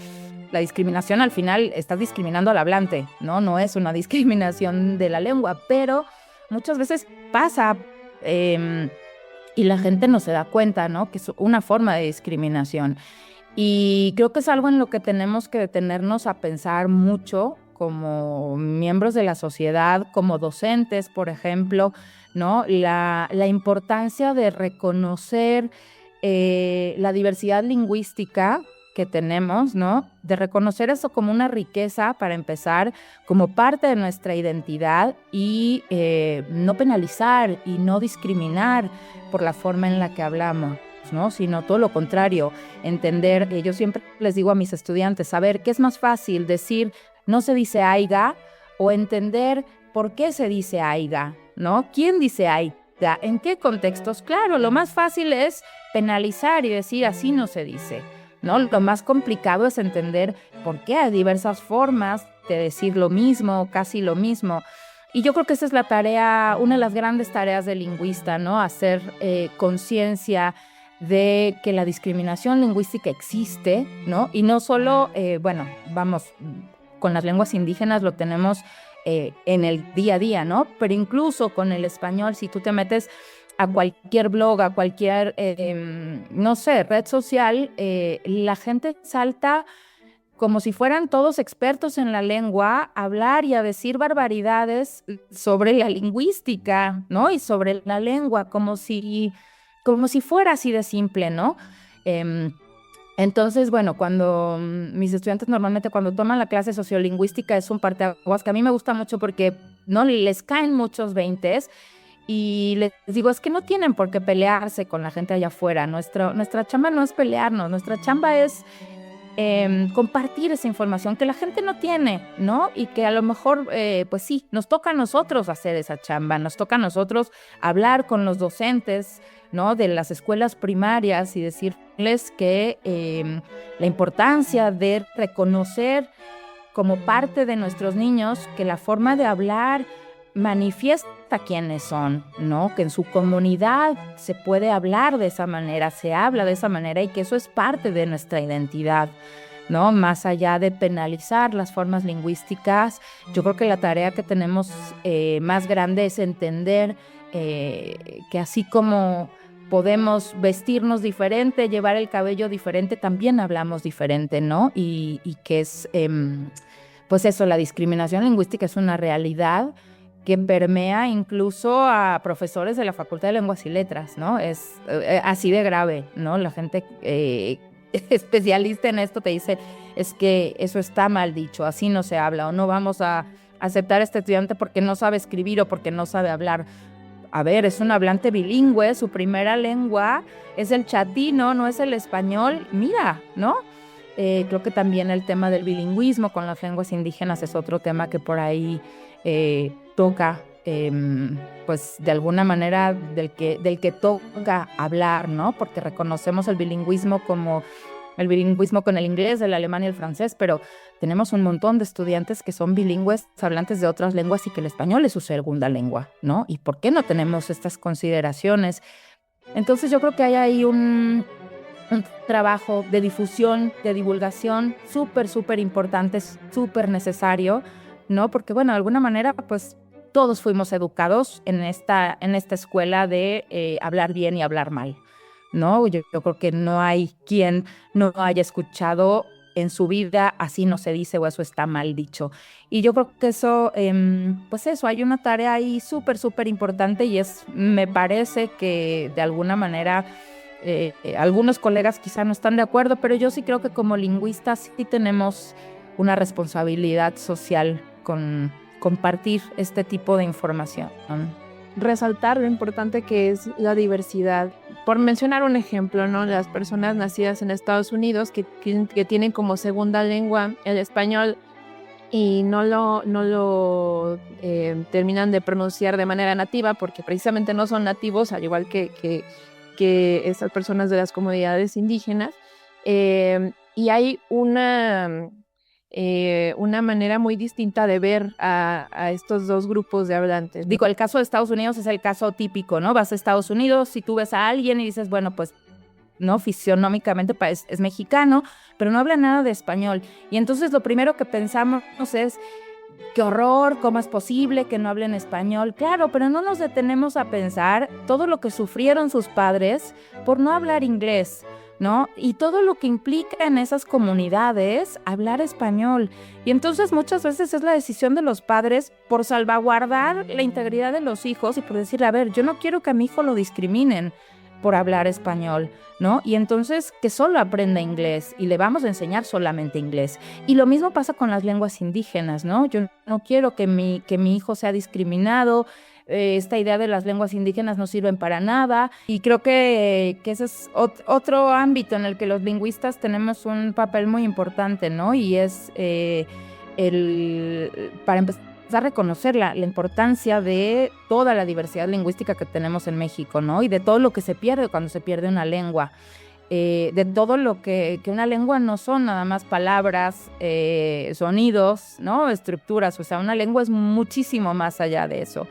la discriminación al final está discriminando al hablante, ¿no? No es una discriminación de la lengua, pero muchas veces pasa y la gente no se da cuenta, ¿no? Que es una forma de discriminación. Y creo que es algo en lo que tenemos que detenernos a pensar mucho como miembros de la sociedad, como docentes, por ejemplo, ¿no? La importancia de reconocer la diversidad lingüística que tenemos, ¿no? De reconocer eso como una riqueza para empezar, como parte de nuestra identidad y no penalizar y no discriminar por la forma en la que hablamos, ¿no? Sino todo lo contrario, entender, yo siempre les digo a mis estudiantes, saber qué es más fácil decir no se dice aiga o entender por qué se dice aiga, ¿no? ¿Quién dice aiga? ¿En qué contextos? Claro, lo más fácil es penalizar y decir así no se dice, ¿no? Lo más complicado es entender por qué hay diversas formas de decir lo mismo, casi lo mismo. Y yo creo que esa es la tarea, una de las grandes tareas del lingüista, ¿no? Hacer conciencia de que la discriminación lingüística existe, ¿no? Y no solo, con las lenguas indígenas lo tenemos en el día a día, ¿no? Pero incluso con el español, si tú te metes a cualquier blog, a cualquier, red social, la gente salta como si fueran todos expertos en la lengua, a hablar y a decir barbaridades sobre la lingüística, ¿no? Y sobre la lengua, como si fuera así de simple, ¿no? Entonces, bueno, cuando mis estudiantes normalmente cuando toman la clase sociolingüística es un parteaguas que a mí me gusta mucho porque no les caen muchos veintes y les digo, es que no tienen por qué pelearse con la gente allá afuera. Nuestra chamba no es pelearnos, nuestra chamba es compartir esa información que la gente no tiene, ¿no? Y que a lo mejor, pues sí, nos toca a nosotros hacer esa chamba, nos toca a nosotros hablar con los docentes, ¿no? De las escuelas primarias y decirles que la importancia de reconocer como parte de nuestros niños que la forma de hablar manifiesta quiénes son, ¿no? Que en su comunidad se puede hablar de esa manera, se habla de esa manera y que eso es parte de nuestra identidad, ¿no? Más allá de penalizar las formas lingüísticas, yo creo que la tarea que tenemos más grande es entender que así como podemos vestirnos diferente, llevar el cabello diferente, también hablamos diferente, ¿no? Y que es, pues eso, la discriminación lingüística es una realidad que permea incluso a profesores de la Facultad de Lenguas y Letras, ¿no? Es así de grave, ¿no? La gente especialista en esto te dice, es que eso está mal dicho, así no se habla, o no vamos a aceptar a este estudiante porque no sabe escribir o porque no sabe hablar. A ver, es un hablante bilingüe, su primera lengua es el chatino, no es el español, mira, ¿no? Creo que también el tema del bilingüismo con las lenguas indígenas es otro tema que por ahí toca, pues de alguna manera del que toca hablar, ¿no? Porque reconocemos el bilingüismo como el bilingüismo con el inglés, el alemán y el francés, pero tenemos un montón de estudiantes que son bilingües, hablantes de otras lenguas y que el español es su segunda lengua, ¿no? ¿Y por qué no tenemos estas consideraciones? Entonces yo creo que hay ahí un trabajo de difusión, de divulgación súper importante, súper necesario, ¿no? Porque, bueno, de alguna manera, pues, todos fuimos educados en esta escuela de hablar bien y hablar mal, ¿no? Yo creo que no hay quien no haya escuchado en su vida, así no se dice o eso está mal dicho. Y yo creo que eso, pues eso, hay una tarea ahí súper importante y me parece que de alguna manera algunos colegas quizá no están de acuerdo, pero yo sí creo que como lingüistas sí tenemos una responsabilidad social con compartir este tipo de información. Resaltar lo importante que es la diversidad. Por mencionar un ejemplo, ¿no? Las personas nacidas en Estados Unidos que tienen como segunda lengua el español y no lo terminan de pronunciar de manera nativa porque precisamente no son nativos, al igual que estas personas de las comunidades indígenas. Y hay una manera muy distinta de ver a estos dos grupos de hablantes. Digo, el caso de Estados Unidos es el caso típico, ¿no? Vas a Estados Unidos y tú ves a alguien y dices, bueno, pues, ¿no? Fisionómicamente es mexicano, pero no habla nada de español. Y entonces lo primero que pensamos es, qué horror, ¿cómo es posible que no hablen español? Claro, pero no nos detenemos a pensar todo lo que sufrieron sus padres por no hablar inglés, ¿no? Y todo lo que implica en esas comunidades hablar español. Y entonces muchas veces es la decisión de los padres por salvaguardar la integridad de los hijos y por decir, a ver, yo no quiero que a mi hijo lo discriminen por hablar español, ¿no? Y entonces que solo aprenda inglés y le vamos a enseñar solamente inglés. Y lo mismo pasa con las lenguas indígenas, ¿no? Yo no quiero que mi hijo sea discriminado. Esta idea de las lenguas indígenas no sirven para nada y creo que ese es otro ámbito en el que los lingüistas tenemos un papel muy importante, ¿no? Y es para empezar a reconocer la importancia de toda la diversidad lingüística que tenemos en México, ¿no? Y de todo lo que se pierde cuando se pierde una lengua. De todo lo que una lengua no son nada más palabras, sonidos, ¿no? Estructuras, o sea, una lengua es muchísimo más allá de eso.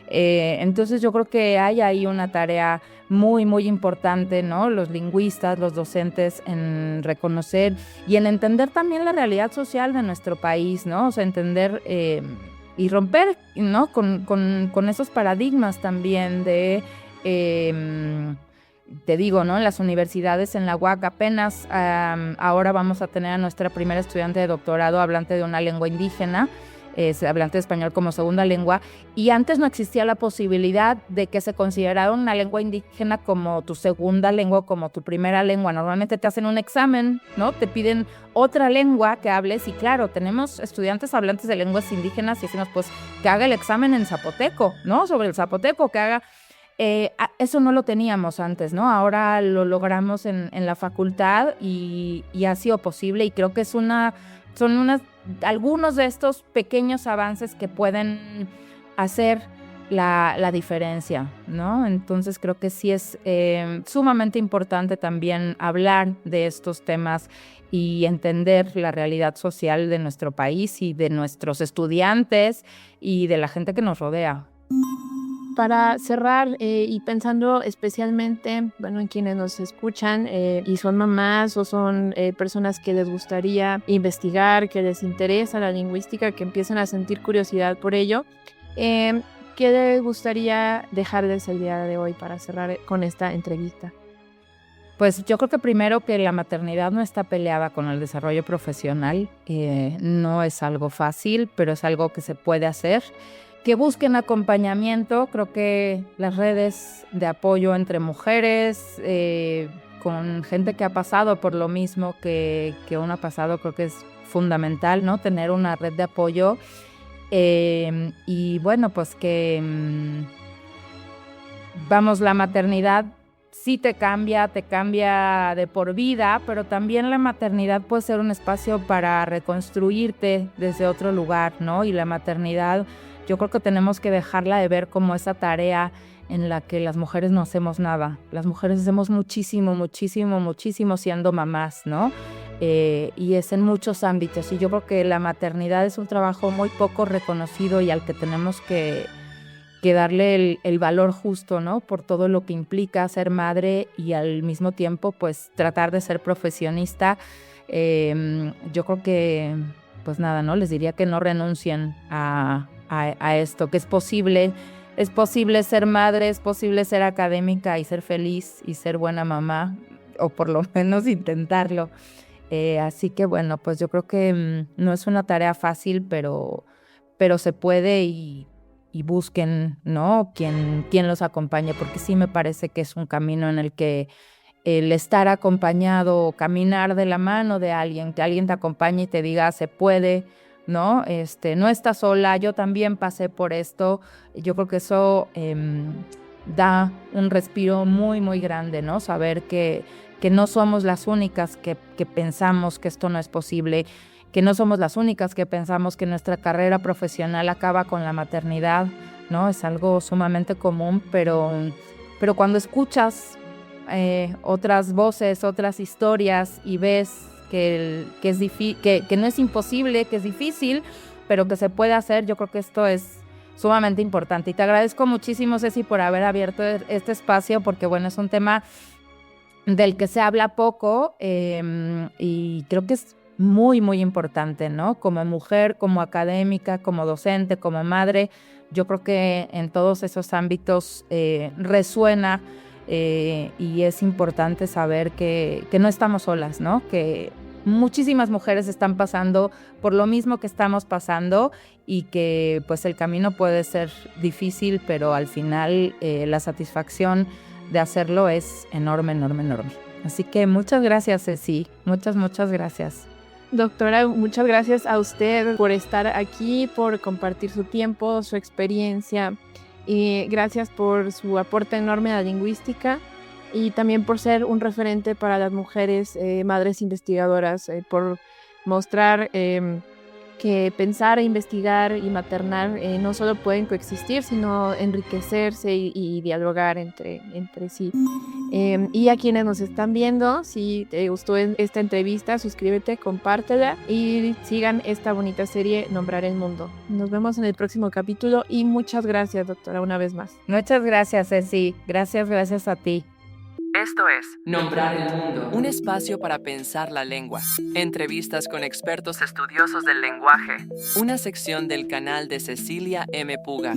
Entonces yo creo que hay ahí una tarea muy importante, ¿no? Los lingüistas, los docentes en reconocer y en entender también la realidad social de nuestro país, ¿no? O sea, entender y romper, ¿no? Con esos paradigmas también de te digo, ¿no? En las universidades, en la UAC, apenas ahora vamos a tener a nuestra primera estudiante de doctorado hablante de una lengua indígena, hablante de español como segunda lengua, y antes no existía la posibilidad de que se considerara una lengua indígena como tu segunda lengua, como tu primera lengua. Normalmente te hacen un examen, ¿no? Te piden otra lengua que hables, y claro, tenemos estudiantes hablantes de lenguas indígenas y decimos, pues, que haga el examen en zapoteco, ¿no? Sobre el zapoteco, que haga... eso no lo teníamos antes, ¿no? Ahora lo logramos en la facultad y ha sido posible, y creo que son algunos de estos pequeños avances que pueden hacer la diferencia, ¿no? Entonces creo que sí es sumamente importante también hablar de estos temas y entender la realidad social de nuestro país y de nuestros estudiantes y de la gente que nos rodea. Para cerrar, y pensando especialmente, bueno, en quienes nos escuchan y son mamás o son personas que les gustaría investigar, que les interesa la lingüística, que empiezan a sentir curiosidad por ello, ¿qué les gustaría dejarles el día de hoy para cerrar con esta entrevista? Pues yo creo que primero que la maternidad no está peleada con el desarrollo profesional, no es algo fácil, pero es algo que se puede hacer. Que busquen acompañamiento, creo que las redes de apoyo entre mujeres, con gente que ha pasado por lo mismo que uno ha pasado, creo que es fundamental, ¿no? Tener una red de apoyo. Y bueno, pues que, vamos, la maternidad sí te cambia de por vida, pero también la maternidad puede ser un espacio para reconstruirte desde otro lugar, ¿no? Y la maternidad, yo creo que tenemos que dejarla de ver como esa tarea en la que las mujeres no hacemos nada. Las mujeres hacemos muchísimo, muchísimo, muchísimo siendo mamás, ¿no? Y es en muchos ámbitos. Y yo creo que la maternidad es un trabajo muy poco reconocido y al que tenemos que darle el valor justo, ¿no? Por todo lo que implica ser madre y al mismo tiempo, pues, tratar de ser profesionista. Yo creo que, pues nada, ¿no? Les diría que no renuncien a esto, que es posible ser madre, es posible ser académica y ser feliz y ser buena mamá, o por lo menos intentarlo. Así que bueno, pues yo creo que no es una tarea fácil, pero se puede, y busquen, ¿no? Quien los acompañe, porque sí me parece que es un camino en el que el estar acompañado, caminar de la mano de alguien, que alguien te acompañe y te diga, se puede, ¿no? No estás sola, yo también pasé por esto. Yo creo que eso da un respiro muy, muy grande, ¿no? Saber que no somos las únicas que pensamos que esto no es posible, que no somos las únicas que pensamos que nuestra carrera profesional acaba con la maternidad, ¿no? Es algo sumamente común, pero cuando escuchas otras voces, otras historias y ves que no es imposible, que es difícil, pero que se puede hacer, yo creo que esto es sumamente importante. Y te agradezco muchísimo, Ceci, por haber abierto este espacio, porque bueno, es un tema del que se habla poco, y creo que es muy, muy importante, ¿no? Como mujer, como académica, como docente, como madre, yo creo que en todos esos ámbitos resuena, y es importante saber que no estamos solas, ¿no? Que muchísimas mujeres están pasando por lo mismo que estamos pasando, y que pues el camino puede ser difícil, pero al final la satisfacción de hacerlo es enorme, enorme, enorme. Así que muchas gracias, Ceci. Muchas, muchas gracias. Doctora, muchas gracias a usted por estar aquí, por compartir su tiempo, su experiencia, y gracias por su aporte enorme a la lingüística, y también por ser un referente para las mujeres madres investigadoras, por mostrar que pensar, investigar y maternar no solo pueden coexistir, sino enriquecerse y dialogar entre sí. Y a quienes nos están viendo, si te gustó esta entrevista, suscríbete, compártela y sigan esta bonita serie Nombrar el Mundo. Nos vemos en el próximo capítulo, y muchas gracias, doctora, una vez más. Muchas gracias, Ceci. Gracias a ti. Esto es Nombrar el Mundo, un espacio para pensar la lengua. Entrevistas con expertos estudiosos del lenguaje. Una sección del canal de Cecilia M. Puga.